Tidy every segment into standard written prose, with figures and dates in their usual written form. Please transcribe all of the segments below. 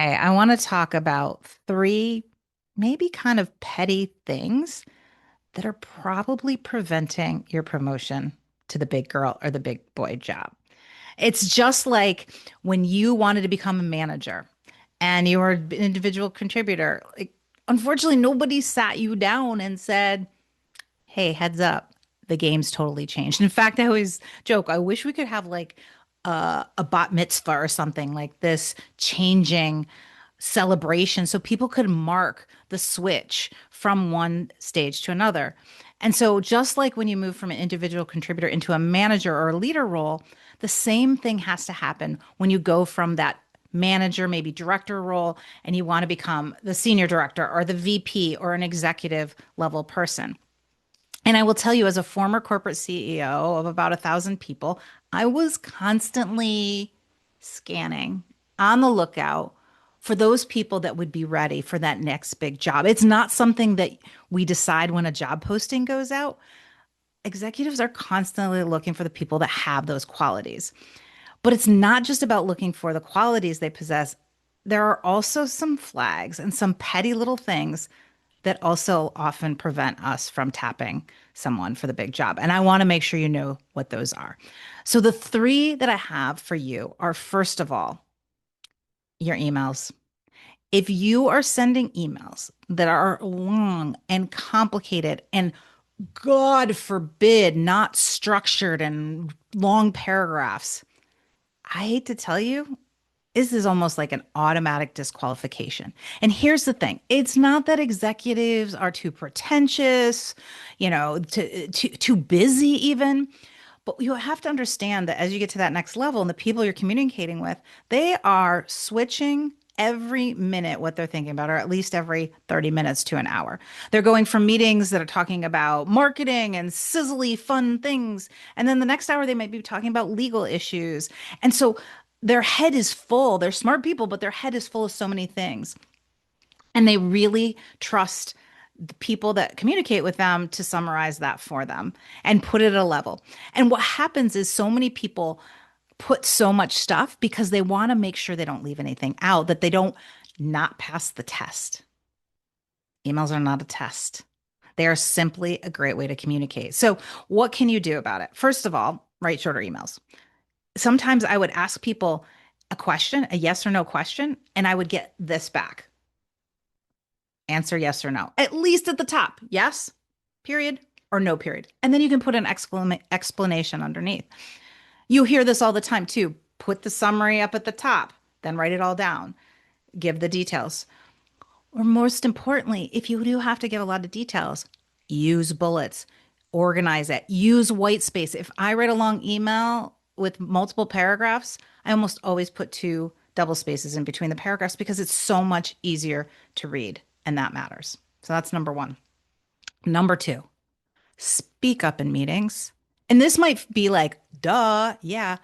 Hey, I want to talk about three maybe kind of petty things that are probably preventing your promotion to the big girl or the big boy job. It's just like when you wanted to become a manager and you were an individual contributor. Like, unfortunately, nobody sat you down and said, hey, heads up, the game's totally changed. In fact, I always joke, I wish we could have like a bat mitzvah or something like this changing celebration so people could mark the switch from one stage to another. And so, just like when you move from an individual contributor into a manager or a leader role, the same thing has to happen when you go from that manager, maybe director role, and you want to become the senior director or the VP or an executive level person. And I will tell you, as a former corporate CEO of about 1,000 people, I was constantly scanning on the lookout for those people that would be ready for that next big job. It's not something that we decide when a job posting goes out. Executives are constantly looking for the people that have those qualities. But it's not just about looking for the qualities they possess. There are also some flags and some petty little things that also often prevent us from tapping someone for the big job. And I want to make sure you know what those are. So the three that I have for you are, first of all, your emails. If you are sending emails that are long and complicated and God forbid, not structured and long paragraphs, I hate to tell you, this is almost like an automatic disqualification. And here's the thing. It's not that executives are too pretentious, too busy even, but you have to understand that as you get to that next level and the people you're communicating with, they are switching every minute what they're thinking about, or at least every 30 minutes to an hour. They're going from meetings that are talking about marketing and sizzly fun things. And then the next hour, they might be talking about legal issues. And so their head is full. They're smart people, but their head is full of so many things. And they really trust the people that communicate with them to summarize that for them and put it at a level. And what happens is so many people put so much stuff because they want to make sure they don't leave anything out, that they don't not pass the test. Emails are not a test. They are simply a great way to communicate. So, what can you do about it? First of all, write shorter emails. Sometimes I would ask people a question, a yes or no question, and I would get this back. Answer yes or no, at least at the top. Yes, period, or no, period. And then you can put an explanation underneath. You hear this all the time too. Put the summary up at the top, then write it all down. Give the details. Or most importantly, if you do have to give a lot of details, use bullets, organize it, use white space. If I write a long email with multiple paragraphs, I almost always put two double spaces in between the paragraphs because it's so much easier to read, and that matters. So that's number one. Number two, speak up in meetings. And this might be like, duh, yeah.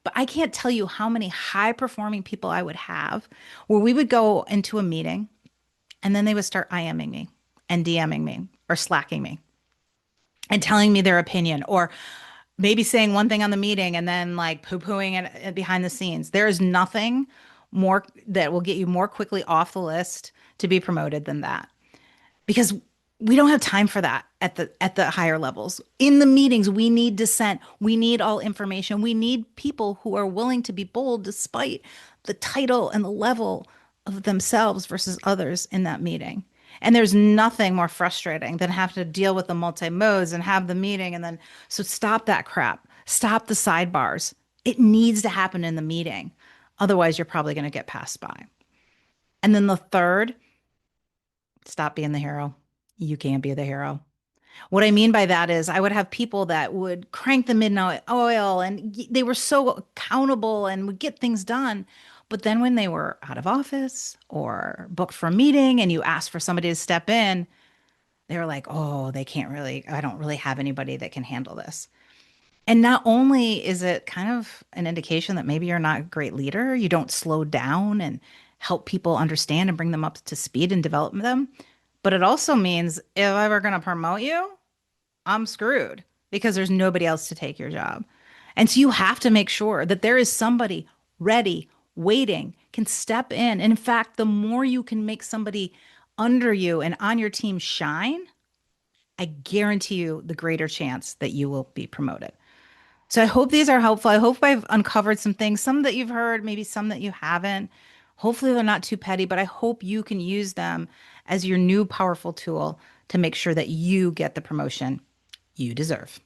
But I can't tell you how many high performing people I would have where we would go into a meeting and then they would start IMing me and DMing me or slacking me and telling me their opinion, or maybe saying one thing on the meeting and then like poo-pooing it behind the scenes. There is nothing more that will get you more quickly off the list to be promoted than that. Because we don't have time for that at the higher levels. In the meetings, we need dissent. We need all information. We need people who are willing to be bold despite the title and the level of themselves versus others in that meeting. And there's nothing more frustrating than have to deal with the multi-modes and have the meeting and then so stop that crap. Stop the sidebars. It needs to happen in the meeting. Otherwise, you're probably going to get passed by. And then the third, stop being the hero. You can't be the hero. What I mean by that is I would have people that would crank the midnight oil and they were so accountable and would get things done. But then when they were out of office or booked for a meeting and you asked for somebody to step in, they were like, oh, they can't really, I don't really have anybody that can handle this. And not only is it kind of an indication that maybe you're not a great leader, you don't slow down and help people understand and bring them up to speed and develop them, but it also means if I'm ever going to promote you, I'm screwed because there's nobody else to take your job. And so you have to make sure that there is somebody ready, waiting, can step in. And in fact, the more you can make somebody under you and on your team shine, I guarantee you the greater chance that you will be promoted. So I hope these are helpful. I hope I've uncovered some things, some that you've heard, maybe some that you haven't. Hopefully they're not too petty, but I hope you can use them as your new powerful tool to make sure that you get the promotion you deserve.